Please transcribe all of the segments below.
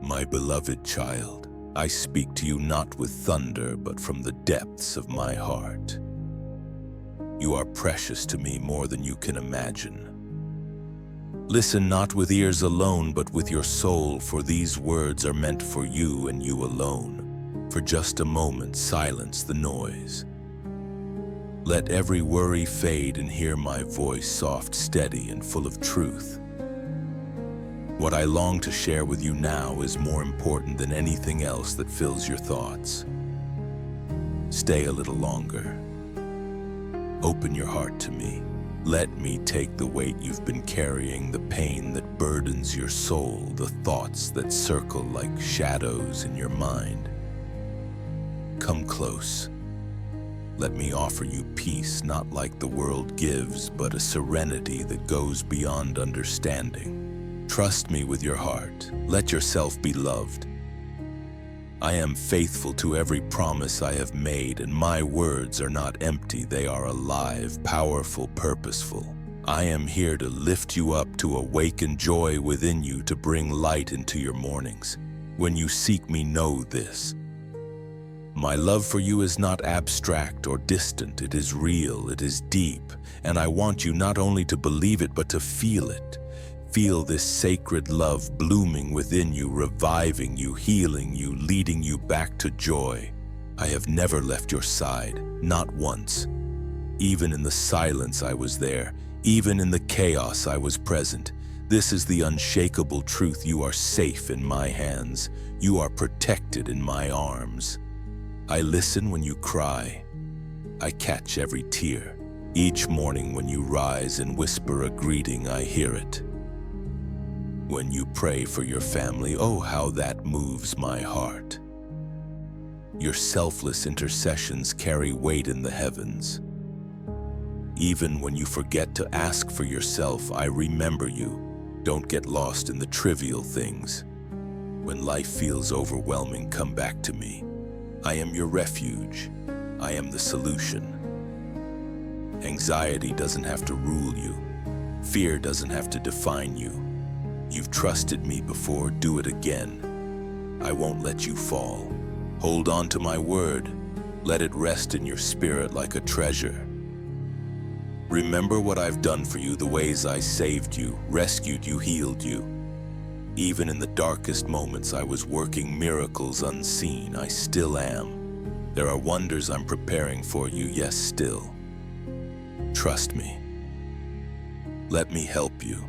My beloved child, I speak to you not with thunder, but from the depths of my heart. You are precious to me more than you can imagine. Listen not with ears alone, but with your soul, for these words are meant for you and you alone. For just a moment, silence the noise. Let every worry fade and hear my voice, soft, steady, and full of truth. What I long to share with you now is more important than anything else that fills your thoughts. Stay a little longer. Open your heart to me. Let me take the weight you've been carrying, the pain that burdens your soul, the thoughts that circle like shadows in your mind. Come close. Let me offer you peace, not like the world gives, but a serenity that goes beyond understanding. Trust me with your heart. Let yourself be loved. I am faithful to every promise I have made, and my words are not empty. They are alive, powerful, purposeful. I am here to lift you up, to awaken joy within you, to bring light into your mornings. When you seek me, know this. My love for you is not abstract or distant. It is real, it is deep, and I want you not only to believe it, but to feel it. Feel this sacred love blooming within you, reviving you, healing you, leading you back to joy. I have never left your side, not once. Even in the silence I was there, even in the chaos I was present. This is the unshakable truth. You are safe in my hands. You are protected in my arms. I listen when you cry. I catch every tear. Each morning when you rise and whisper a greeting, I hear it. When you pray for your family, oh, how that moves my heart. Your selfless intercessions carry weight in the heavens. Even when you forget to ask for yourself, I remember you. Don't get lost in the trivial things. When life feels overwhelming, come back to me. I am your refuge. I am the solution. Anxiety doesn't have to rule you. Fear doesn't have to define you. You've trusted me before, do it again. I won't let you fall. Hold on to my word. Let it rest in your spirit like a treasure. Remember what I've done for you, the ways I saved you, rescued you, healed you. Even in the darkest moments, I was working miracles unseen. I still am. There are wonders I'm preparing for you, yes, still. Trust me. Let me help you.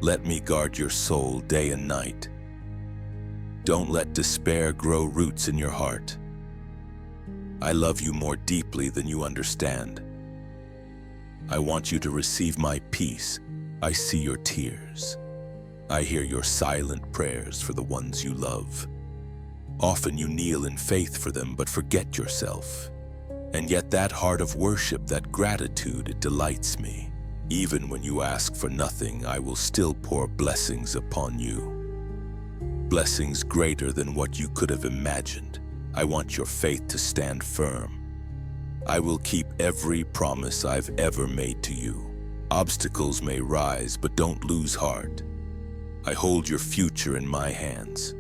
Let me guard your soul day and night. Don't let despair grow roots in your heart. I love you more deeply than you understand. I want you to receive my peace. I see your tears. I hear your silent prayers for the ones you love. Often you kneel in faith for them, but forget yourself. And yet that heart of worship, that gratitude, it delights me. Even when you ask for nothing, I will still pour blessings upon you. Blessings greater than what you could have imagined. I want your faith to stand firm. I will keep every promise I've ever made to you. Obstacles may rise, but don't lose heart. I hold your future in my hands.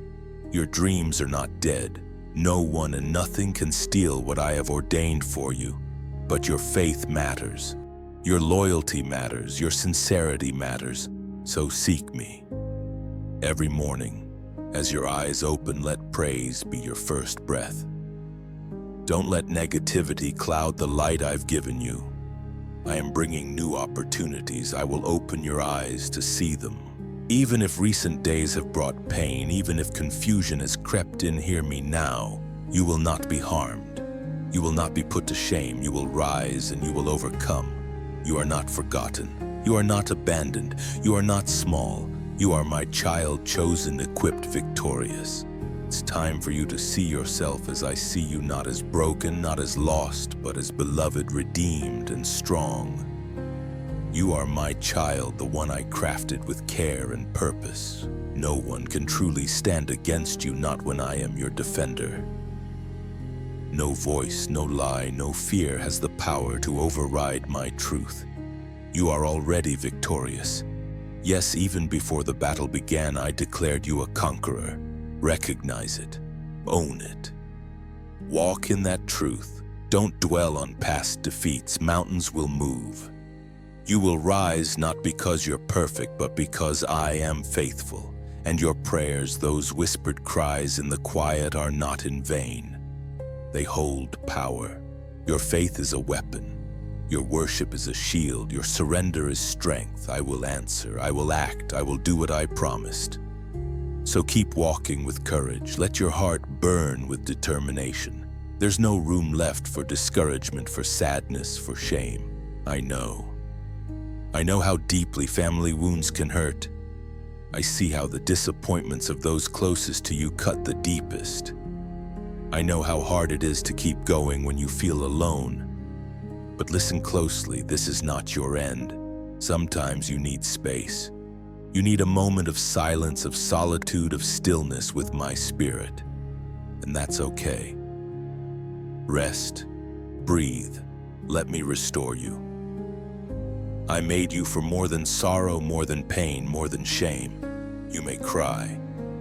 Your dreams are not dead. No one and nothing can steal what I have ordained for you. But your faith matters. Your loyalty matters, your sincerity matters, so seek me. Every morning, as your eyes open, let praise be your first breath. Don't let negativity cloud the light I've given you. I am bringing new opportunities. I will open your eyes to see them. Even if recent days have brought pain, even if confusion has crept in, hear me now. You will not be harmed. You will not be put to shame. You will rise and you will overcome. You are not forgotten. You are not abandoned. You are not small. You are my child, chosen, equipped, victorious. It's time for you to see yourself as I see you, not as broken, not as lost, but as beloved, redeemed, and strong. You are my child, the one I crafted with care and purpose. No one can truly stand against you, not when I am your defender. No voice, no lie, no fear has the power to override my truth. You are already victorious. Yes, even before the battle began, I declared you a conqueror. Recognize it. Own it. Walk in that truth. Don't dwell on past defeats. Mountains will move. You will rise not because you're perfect, but because I am faithful. And your prayers, those whispered cries in the quiet, are not in vain. They hold power. Your faith is a weapon. Your worship is a shield. Your surrender is strength. I will answer. I will act. I will do what I promised. So keep walking with courage. Let your heart burn with determination. There's no room left for discouragement, for sadness, for shame. I know. I know how deeply family wounds can hurt. I see how the disappointments of those closest to you cut the deepest. I know how hard it is to keep going when you feel alone. But listen closely, this is not your end. Sometimes you need space. You need a moment of silence, of solitude, of stillness with my spirit. And that's okay. Rest, breathe, let me restore you. I made you for more than sorrow, more than pain, more than shame. You may cry,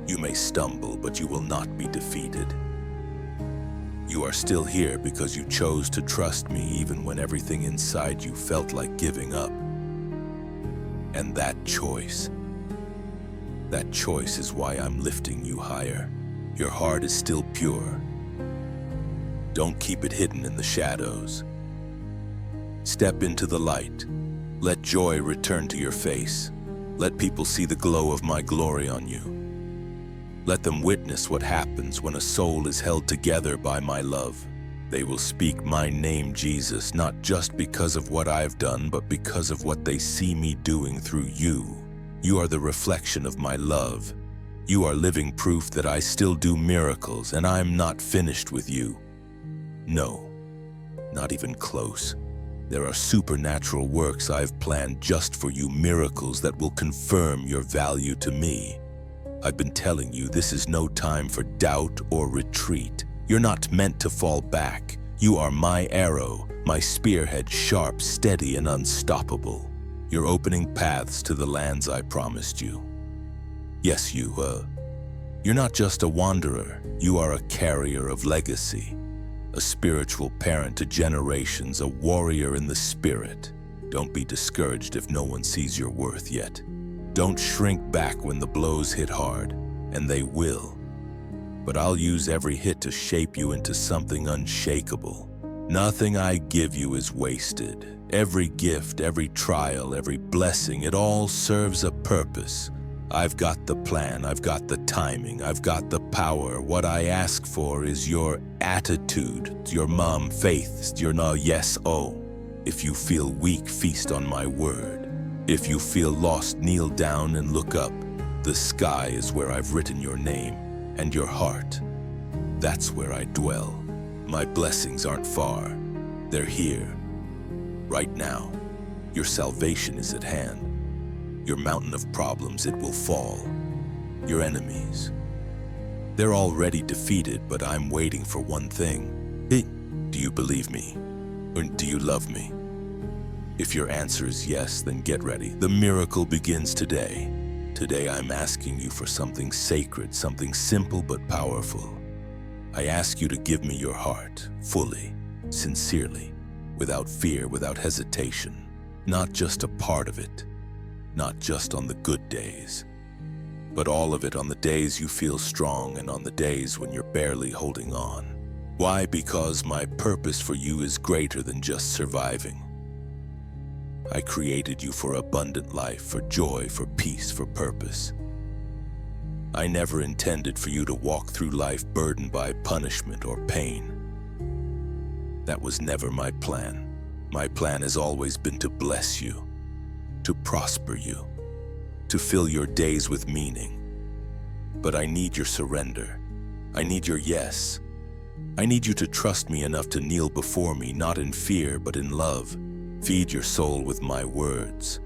you may stumble, but you will not be defeated. You are still here because you chose to trust me even when everything inside you felt like giving up. And that choice is why I'm lifting you higher. Your heart is still pure. Don't keep it hidden in the shadows. Step into the light. Let joy return to your face. Let people see the glow of my glory on you. Let them witness what happens when a soul is held together by my love. They will speak my name, Jesus, not just because of what I've done, but because of what they see me doing through you. You are the reflection of my love. You are living proof that I still do miracles, and I'm not finished with you. No, not even close. There are supernatural works I've planned just for you, miracles that will confirm your value to me. I've been telling you, this is no time for doubt or retreat. You're not meant to fall back. You are my arrow, my spearhead, sharp, steady, and unstoppable. You're opening paths to the lands I promised you. Yes, you're not just a wanderer. You are a carrier of legacy, a spiritual parent to generations, a warrior in the spirit. Don't be discouraged if no one sees your worth yet. Don't shrink back when the blows hit hard, and they will. But I'll use every hit to shape you into something unshakable. Nothing I give you is wasted. Every gift, every trial, every blessing, it all serves a purpose. I've got the plan, I've got the timing, I've got the power. What I ask for is your attitude, your faith, your yes, oh. If you feel weak, feast on my word. If you feel lost, kneel down and look up. The sky is where I've written your name, and your heart. That's where I dwell. My blessings aren't far. They're here, right now. Your salvation is at hand. Your mountain of problems, it will fall. Your enemies, they're already defeated, but I'm waiting for one thing. Do you believe me? Or do you love me? If your answer is yes, then get ready. The miracle begins today. Today I'm asking you for something sacred, something simple but powerful. I ask you to give me your heart, fully, sincerely, without fear, without hesitation. Not just a part of it, not just on the good days, but all of it on the days you feel strong and on the days when you're barely holding on. Why? Because my purpose for you is greater than just surviving. I created you for abundant life, for joy, for peace, for purpose. I never intended for you to walk through life burdened by punishment or pain. That was never my plan. My plan has always been to bless you, to prosper you, to fill your days with meaning. But I need your surrender. I need your yes. I need you to trust me enough to kneel before me, not in fear, but in love. Feed your soul with my words.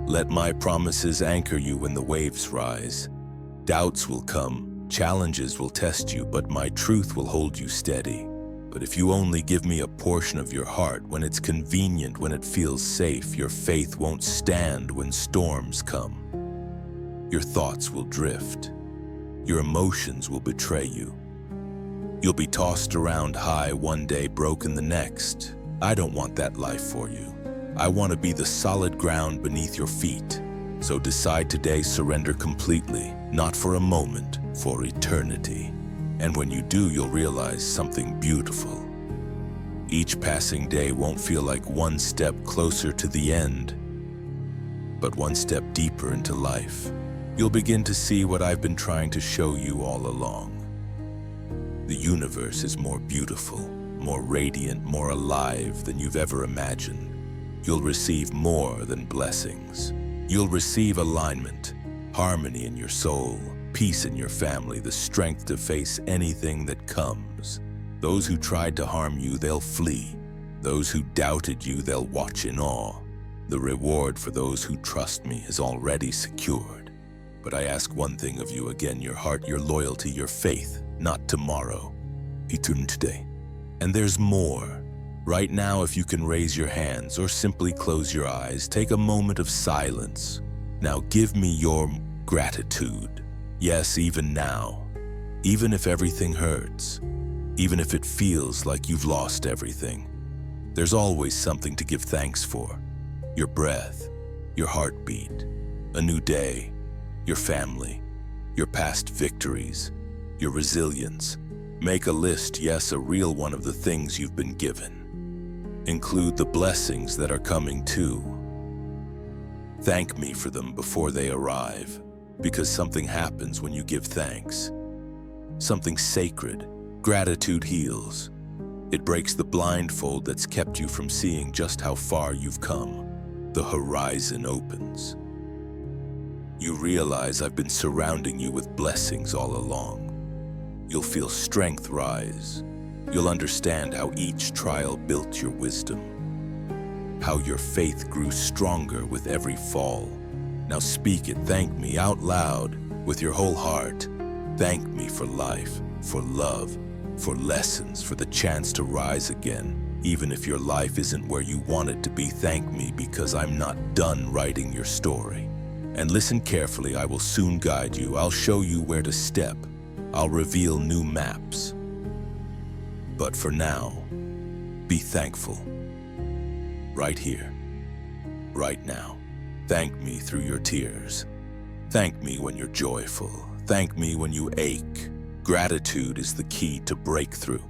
Let my promises anchor you when the waves rise. Doubts will come, challenges will test you, but my truth will hold you steady. But if you only give me a portion of your heart, when it's convenient, when it feels safe, your faith won't stand when storms come. Your thoughts will drift. Your emotions will betray you. You'll be tossed around high one day, broken the next. I don't want that life for you. I want to be the solid ground beneath your feet. So decide today, surrender completely, not for a moment, for eternity. And when you do, you'll realize something beautiful. Each passing day won't feel like one step closer to the end, but one step deeper into life. You'll begin to see what I've been trying to show you all along. The universe is more beautiful, more radiant, more alive than you've ever imagined. You'll receive more than blessings. You'll receive alignment, harmony in your soul, peace in your family, the strength to face anything that comes. Those who tried to harm you, they'll flee. Those who doubted you, they'll watch in awe. The reward for those who trust me is already secured. But I ask one thing of you again, your heart, your loyalty, your faith, not tomorrow, today. And there's more. Right now, if you can raise your hands or simply close your eyes, take a moment of silence. Now give me your gratitude. Yes, even now. Even if everything hurts. Even if it feels like you've lost everything. There's always something to give thanks for. Your breath, your heartbeat, a new day, your family, your past victories, your resilience. Make a list, yes, a real one, of the things you've been given. Include the blessings that are coming too. Thank me for them before they arrive, because something happens when you give thanks. Something sacred. Gratitude heals. It breaks the blindfold that's kept you from seeing just how far you've come. The horizon opens. You realize I've been surrounding you with blessings all along. You'll feel strength rise. You'll understand how each trial built your wisdom, how your faith grew stronger with every fall. Now speak it, thank me out loud with your whole heart. Thank me for life, for love, for lessons, for the chance to rise again. Even if your life isn't where you want it to be, thank me because I'm not done writing your story. And listen carefully, I will soon guide you. I'll show you where to step. I'll reveal new maps. But for now, be thankful. Right here, right now. Thank me through your tears. Thank me when you're joyful. Thank me when you ache. Gratitude is the key to breakthrough.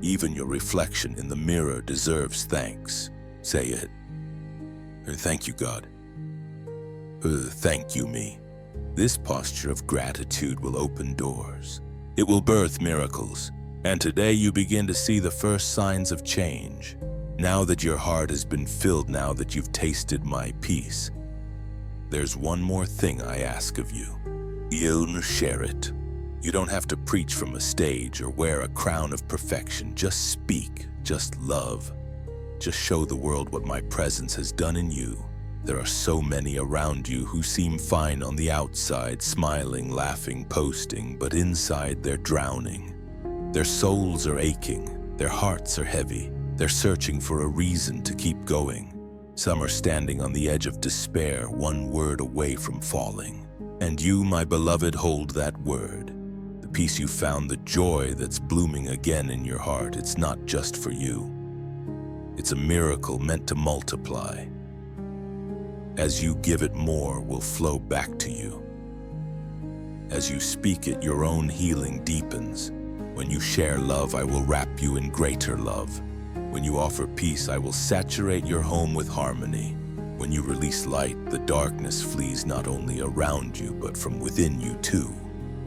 Even your reflection in the mirror deserves thanks. Say it. Thank you, God. Thank you, me. This posture of gratitude will open doors. It will birth miracles. And today you begin to see the first signs of change. Now that your heart has been filled, now that you've tasted my peace, there's one more thing I ask of you. You'll share it. You don't have to preach from a stage or wear a crown of perfection. Just speak, just love. Just show the world what my presence has done in you. There are so many around you who seem fine on the outside, smiling, laughing, posting, but inside they're drowning. Their souls are aching, their hearts are heavy. They're searching for a reason to keep going. Some are standing on the edge of despair, one word away from falling. And you, my beloved, hold that word. The peace you found, the joy that's blooming again in your heart, it's not just for you. It's a miracle meant to multiply. As you give it, more will flow back to you. As you speak it, your own healing deepens. When you share love, I will wrap you in greater love. When you offer peace, I will saturate your home with harmony. When you release light, the darkness flees not only around you, but from within you too.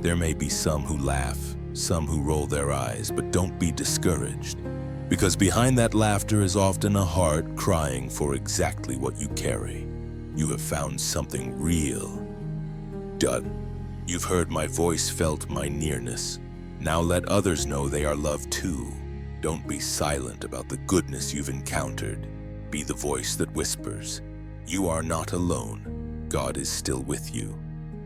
There may be some who laugh, some who roll their eyes, but don't be discouraged. Because behind that laughter is often a heart crying for exactly what you carry. You have found something real. Done. You've heard my voice, felt my nearness. Now let others know they are loved too. Don't be silent about the goodness you've encountered. Be the voice that whispers. You are not alone. God is still with you.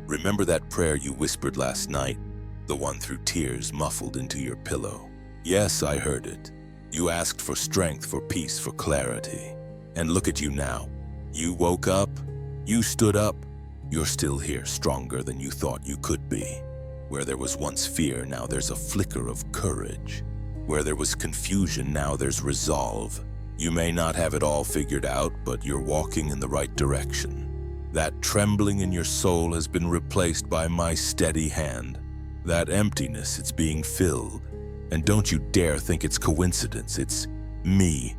Remember that prayer you whispered last night? The one through tears muffled into your pillow. Yes, I heard it. You asked for strength, for peace, for clarity. And look at you now. You woke up. You stood up. You're still here, stronger than you thought you could be. Where there was once fear, now there's a flicker of courage. Where there was confusion, now there's resolve. You may not have it all figured out, but you're walking in the right direction. That trembling in your soul has been replaced by my steady hand. That emptiness, it's being filled. And don't you dare think it's coincidence, it's me.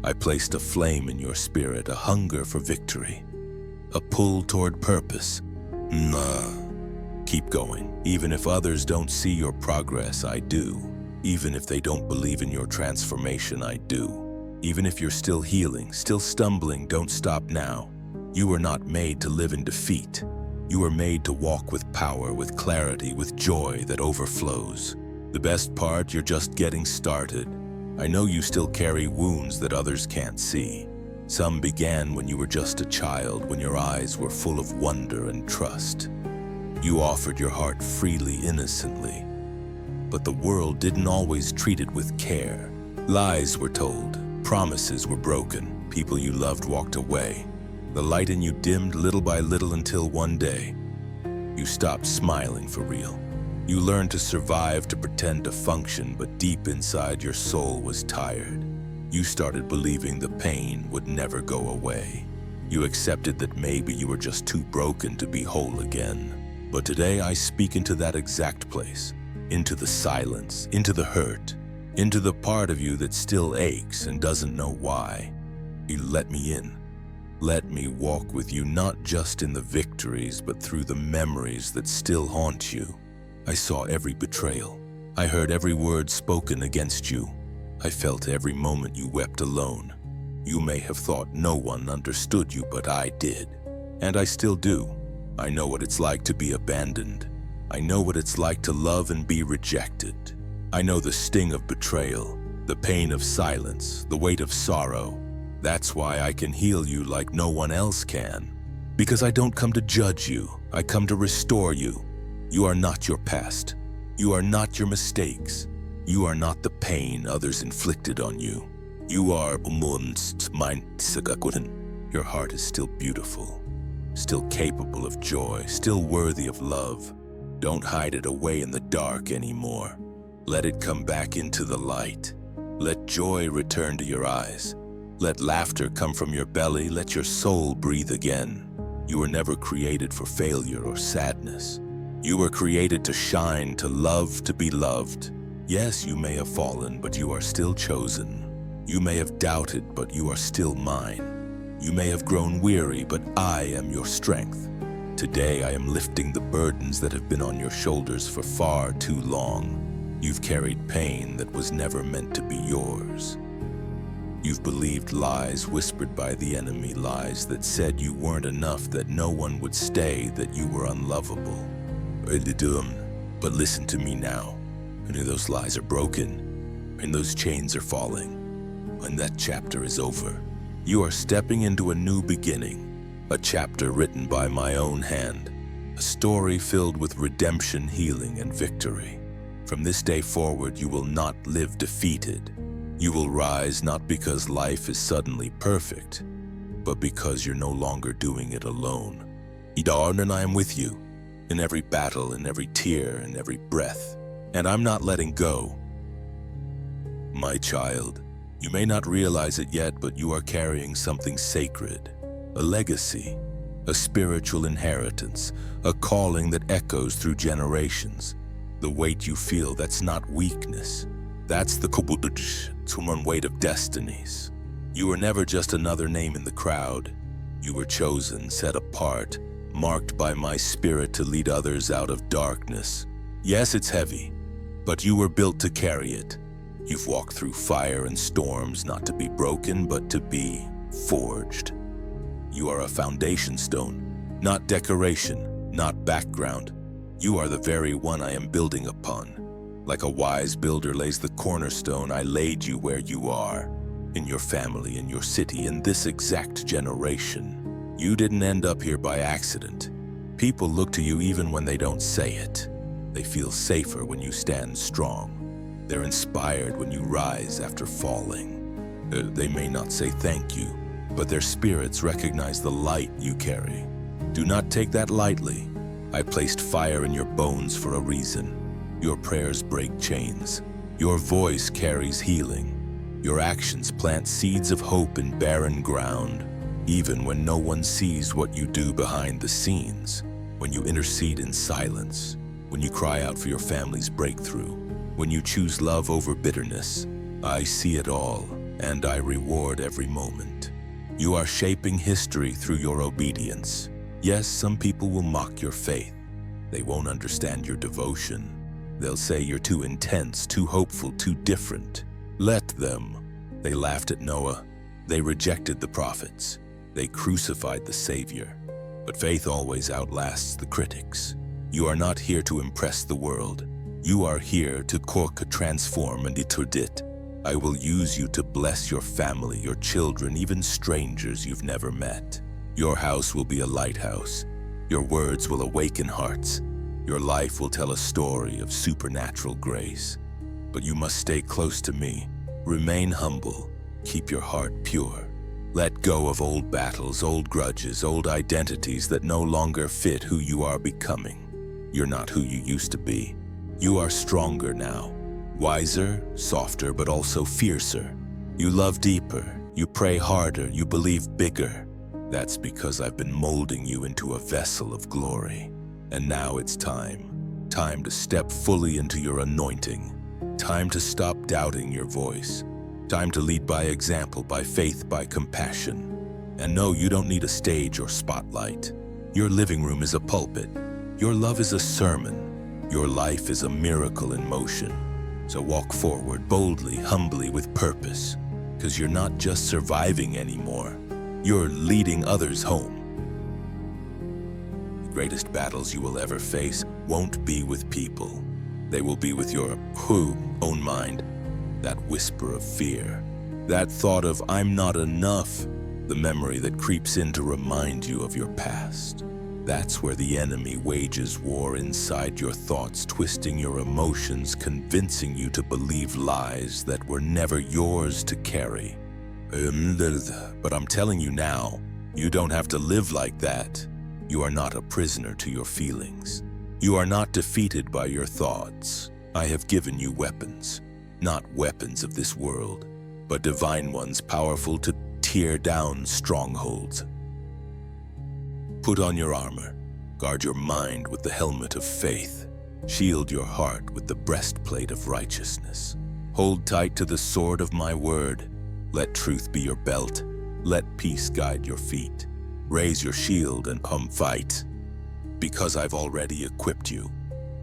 I placed a flame in your spirit, a hunger for victory, a pull toward purpose. Keep going. Even if others don't see your progress, I do. Even if they don't believe in your transformation, I do. Even if you're still healing, still stumbling, don't stop now. You were not made to live in defeat. You were made to walk with power, with clarity, with joy that overflows. The best part, you're just getting started. I know you still carry wounds that others can't see. Some began when you were just a child, when your eyes were full of wonder and trust. You offered your heart freely, innocently. But the world didn't always treat it with care. Lies were told, promises were broken, people you loved walked away. The light in you dimmed little by little until one day, you stopped smiling for real. You learned to survive, to pretend to function, but deep inside your soul was tired. You started believing the pain would never go away. You accepted that maybe you were just too broken to be whole again. But today I speak into that exact place, into the silence, into the hurt, into the part of you that still aches and doesn't know why. You let me in. Let me walk with you, not just in the victories, but through the memories that still haunt you. I saw every betrayal. I heard every word spoken against you. I felt every moment you wept alone. You may have thought no one understood you, but I did. And I still do. I know what it's like to be abandoned. I know what it's like to love and be rejected. I know the sting of betrayal, the pain of silence, the weight of sorrow. That's why I can heal you like no one else can. Because I don't come to judge you, I come to restore you. You are not your past. You are not your mistakes. You are not the pain others inflicted on you. You are 𝐵𝐸𝐿𝐴. Your heart is still beautiful, still capable of joy, still worthy of love. Don't hide it away in the dark anymore. Let it come back into the light. Let joy return to your eyes. Let laughter come from your belly. Let your soul breathe again. You were never created for failure or sadness. You were created to shine, to love, to be loved. Yes, you may have fallen, but you are still chosen. You may have doubted, but you are still mine. You may have grown weary, but I am your strength. Today I am lifting the burdens that have been on your shoulders for far too long. You've carried pain that was never meant to be yours. You've believed lies whispered by the enemy, lies that said you weren't enough, that no one would stay, that you were unlovable. But listen to me now. And those lies are broken, and those chains are falling. When that chapter is over, you are stepping into a new beginning, a chapter written by my own hand, a story filled with redemption, healing, and victory. From this day forward, you will not live defeated. You will rise not because life is suddenly perfect, but because you're no longer doing it alone. And I am with you in every battle, in every tear, in every breath. And I'm not letting go. My child, you may not realize it yet, but you are carrying something sacred, a legacy, a spiritual inheritance, a calling that echoes through generations. The weight you feel, that's not weakness. That's the weight of destinies. You were never just another name in the crowd. You were chosen, set apart, marked by my spirit to lead others out of darkness. Yes, it's heavy, but you were built to carry it. You've walked through fire and storms, not to be broken, but to be forged. You are a foundation stone, not decoration, not background. You are the very one I am building upon. Like a wise builder lays the cornerstone, I laid you where you are, in your family, in your city, in this exact generation. You didn't end up here by accident. People look to you even when they don't say it. They feel safer when you stand strong. They're inspired when you rise after falling. They may not say thank you, but their spirits recognize the light you carry. Do not take that lightly. I placed fire in your bones for a reason. Your prayers break chains. Your voice carries healing. Your actions plant seeds of hope in barren ground, even when no one sees what you do behind the scenes. When you intercede in silence, when you cry out for your family's breakthrough, when you choose love over bitterness, I see it all, and I reward every moment. You are shaping history through your obedience. Yes, some people will mock your faith. They won't understand your devotion. They'll say you're too intense, too hopeful, too different. Let them. They laughed at Noah. They rejected the prophets. They crucified the Savior. But faith always outlasts the critics. You are not here to impress the world. You are here to transform and it. I will use you to bless your family, your children, even strangers you've never met. Your house will be a lighthouse. Your words will awaken hearts. Your life will tell a story of supernatural grace. But you must stay close to me. Remain humble. Keep your heart pure. Let go of old battles, old grudges, old identities that no longer fit who you are becoming. You're not who you used to be. You are stronger now. Wiser, softer, but also fiercer. You love deeper. You pray harder. You believe bigger. That's because I've been molding you into a vessel of glory. And now it's time. Time to step fully into your anointing. Time to stop doubting your voice. Time to lead by example, by faith, by compassion. And no, you don't need a stage or spotlight. Your living room is a pulpit. Your love is a sermon. Your life is a miracle in motion. So walk forward boldly, humbly, with purpose. Because you're not just surviving anymore. You're leading others home. The greatest battles you will ever face won't be with people. They will be with your own mind. That whisper of fear. That thought of I'm not enough. The memory that creeps in to remind you of your past. That's where the enemy wages war inside your thoughts, twisting your emotions, convincing you to believe lies that were never yours to carry. But I'm telling you now, you don't have to live like that. You are not a prisoner to your feelings. You are not defeated by your thoughts. I have given you weapons, not weapons of this world, but divine ones powerful to tear down strongholds. Put on your armor, guard your mind with the helmet of faith, shield your heart with the breastplate of righteousness. Hold tight to the sword of my word. Let truth be your belt. Let peace guide your feet. Raise your shield and fight, because I've already equipped you.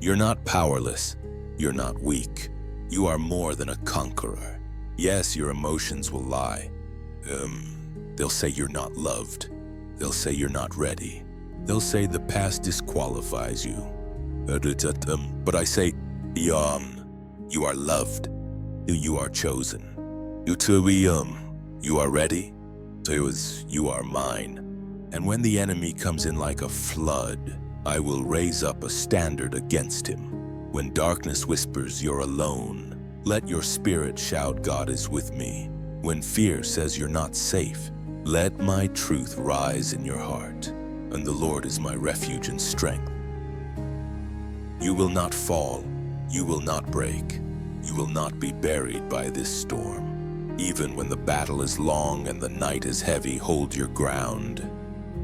You're not powerless. You're not weak. You are more than a conqueror. Yes, your emotions will lie. They'll say you're not loved. They'll say you're not ready. They'll say the past disqualifies you. But I say, you are loved. You are chosen. You are ready. You are mine. And when the enemy comes in like a flood, I will raise up a standard against him. When darkness whispers you're alone, let your spirit shout God is with me. When fear says you're not safe, let my truth rise in your heart, and the Lord is my refuge and strength. You will not fall, you will not break, you will not be buried by this storm. Even when the battle is long and the night is heavy, hold your ground,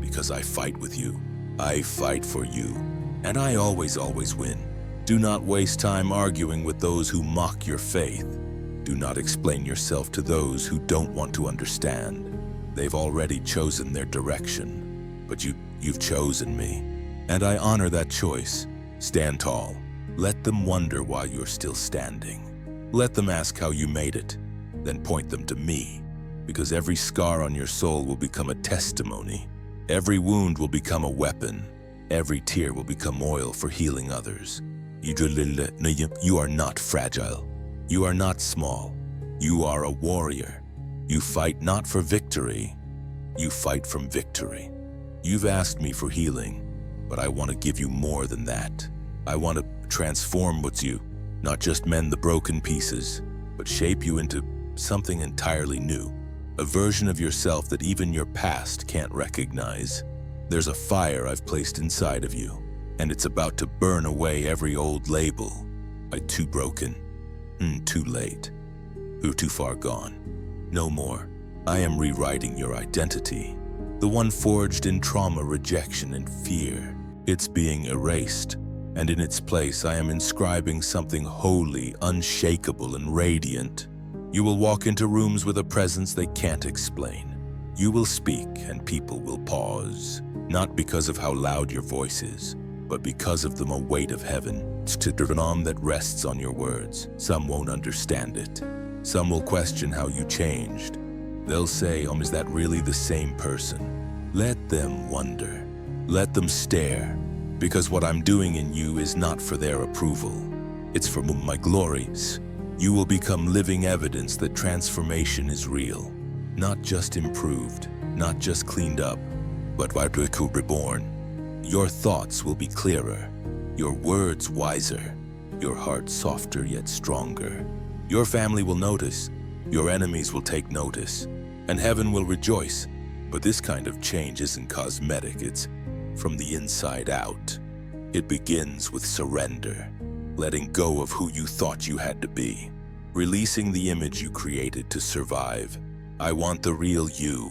because I fight with you, I fight for you, and I always win. Do not waste time arguing with those who mock your faith. Do not explain yourself to those who don't want to understand. They've already chosen their direction, but you've chosen me, and I honor that choice. Stand tall. Let them wonder why you're still standing. Let them ask how you made it, then point them to me, because every scar on your soul will become a testimony. Every wound will become a weapon. Every tear will become oil for healing others. You are not fragile. You are not small. You are a warrior. You fight not for victory. You fight from victory. You've asked me for healing, but I want to give you more than that. I want to transform what's you, not just mend the broken pieces, but shape you into something entirely new, a version of yourself that even your past can't recognize. There's a fire I've placed inside of you, and it's about to burn away every old label. Too broken, too late, too far gone. No more. I am rewriting your identity, the one forged in trauma, rejection, and fear. It's being erased, and in its place I am inscribing something holy, unshakable, and radiant. You will walk into rooms with a presence they can't explain. You will speak, and people will pause, not because of how loud your voice is, but because of the weight of heaven. It's to the arm that rests on your words. Some won't understand it. Some will question how you changed. They'll say, is that really the same person? Let them wonder. Let them stare. Because what I'm doing in you is not for their approval. It's for my glories. You will become living evidence that transformation is real. Not just improved, not just cleaned up, but reborn. Your thoughts will be clearer, your words wiser, your heart softer yet stronger. Your family will notice, your enemies will take notice, and heaven will rejoice. But this kind of change isn't cosmetic, it's from the inside out. It begins with surrender, letting go of who you thought you had to be, releasing the image you created to survive. I want the real you,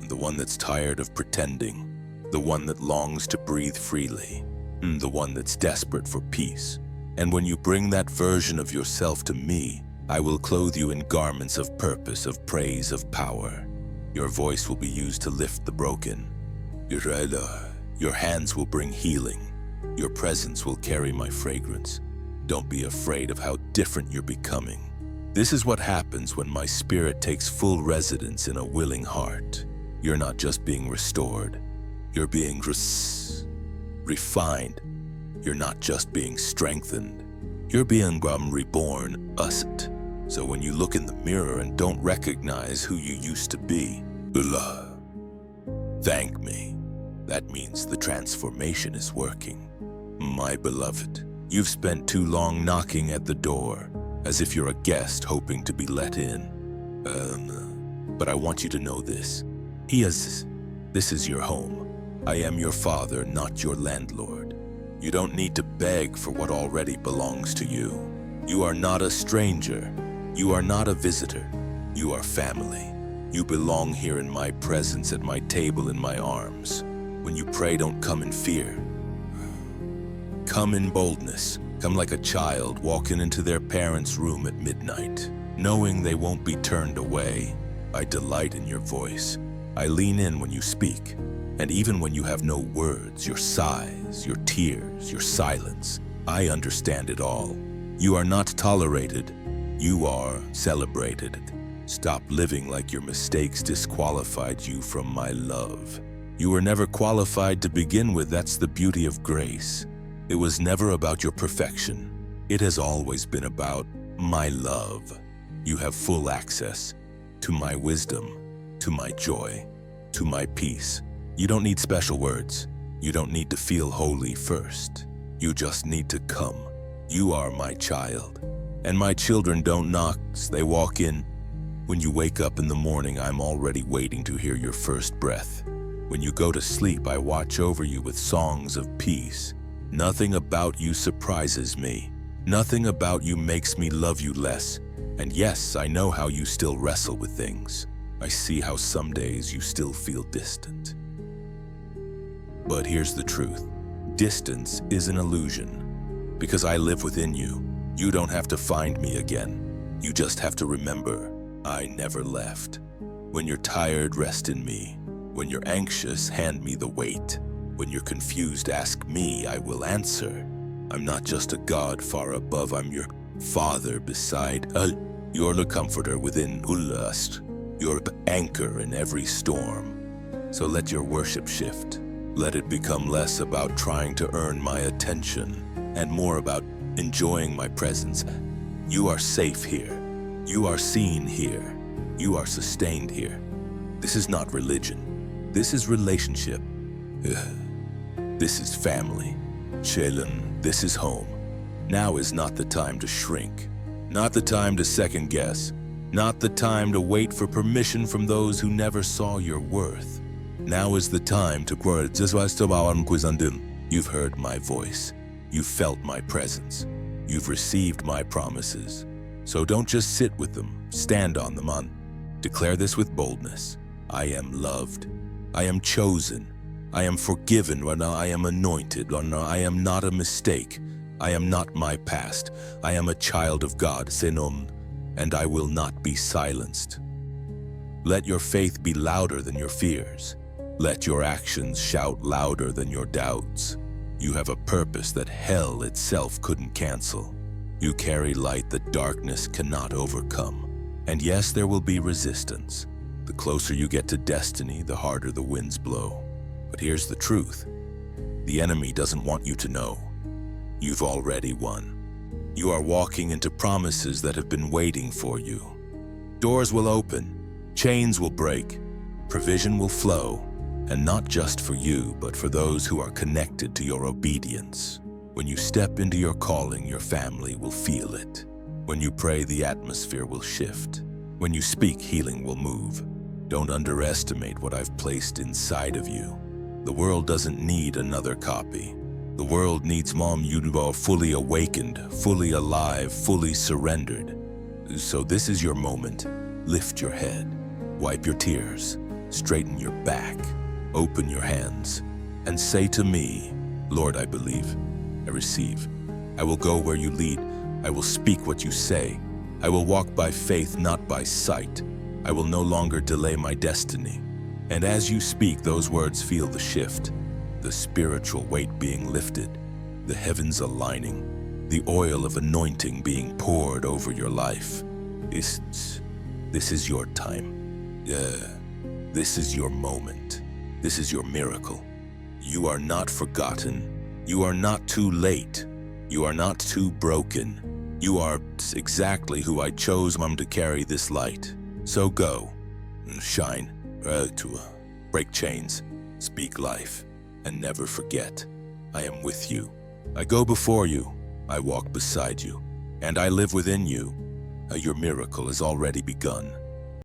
the one that's tired of pretending, the one that longs to breathe freely, the one that's desperate for peace. And when you bring that version of yourself to me, I will clothe you in garments of purpose, of praise, of power. Your voice will be used to lift the broken. Your hands will bring healing. Your presence will carry my fragrance. Don't be afraid of how different you're becoming. This is what happens when my spirit takes full residence in a willing heart. You're not just being restored. You're being refined. You're not just being strengthened. You're being reborn, used. So when you look in the mirror and don't recognize who you used to be, thank me. That means the transformation is working. My beloved, you've spent too long knocking at the door, as if you're a guest hoping to be let in. But I want you to know this. This is your home. I am your father, not your landlord. You don't need to beg for what already belongs to you. You are not a stranger. You are not a visitor. You are family. You belong here in my presence, at my table, in my arms. When you pray, don't come in fear. Come in boldness. Come like a child walking into their parents' room at midnight, knowing they won't be turned away. I delight in your voice. I lean in when you speak. And even when you have no words, your sighs, your tears, your silence, I understand it all. You are not tolerated. You are celebrated. Stop living like your mistakes disqualified you from my love. You were never qualified to begin with. That's the beauty of grace. It was never about your perfection. It has always been about my love. You have full access to my wisdom, to my joy, to my peace. You don't need special words. You don't need to feel holy first. You just need to come. You are my child. And my children don't knock, they walk in. When you wake up in the morning, I'm already waiting to hear your first breath. When you go to sleep, I watch over you with songs of peace. Nothing about you surprises me. Nothing about you makes me love you less. And yes, I know how you still wrestle with things. I see how some days you still feel distant. But here's the truth. Distance is an illusion. Because I live within you, you don't have to find me again. You just have to remember, I never left. When you're tired, rest in me. When you're anxious, hand me the weight. When you're confused, ask me, I will answer. I'm not just a God far above, I'm your Father beside. You're the comforter within us. You're the anchor in every storm. So let your worship shift. Let it become less about trying to earn my attention and more about enjoying my presence. You are safe here. You are seen here. You are sustained here. This is not religion. This is relationship. This is family. Shalom, this is home. Now is not the time to shrink. Not the time to second guess. Not the time to wait for permission from those who never saw your worth. Now is the time to grow. You've heard my voice. You've felt my presence. You've received my promises. So don't just sit with them, stand on them. Declare this with boldness. I am loved. I am chosen. I am forgiven. I am anointed. I am not a mistake. I am not my past. I am a child of God, and I will not be silenced. Let your faith be louder than your fears. Let your actions shout louder than your doubts. You have a purpose that hell itself couldn't cancel. You carry light that darkness cannot overcome. And yes, there will be resistance. The closer you get to destiny, the harder the winds blow. But here's the truth. The enemy doesn't want you to know. You've already won. You are walking into promises that have been waiting for you. Doors will open, chains will break, provision will flow, and not just for you, but for those who are connected to your obedience. When you step into your calling, your family will feel it. When you pray, the atmosphere will shift. When you speak, healing will move. Don't underestimate what I've placed inside of you. The world doesn't need another copy. The world needs you are fully awakened, fully alive, fully surrendered. So this is your moment. Lift your head, wipe your tears, straighten your back, open your hands, and say to me, Lord, I believe, I receive. I will go where you lead. I will speak what you say. I will walk by faith, not by sight. I will no longer delay my destiny. And as you speak, those words feel the shift, the spiritual weight being lifted, the heavens aligning, the oil of anointing being poured over your life. This is your time. This is your moment. This is your miracle. You are not forgotten. You are not too late. You are not too broken. You are exactly who I chose to carry this light. So go, shine, break chains, speak life, and never forget, I am with you. I go before you, I walk beside you, and I live within you. Your miracle has already begun.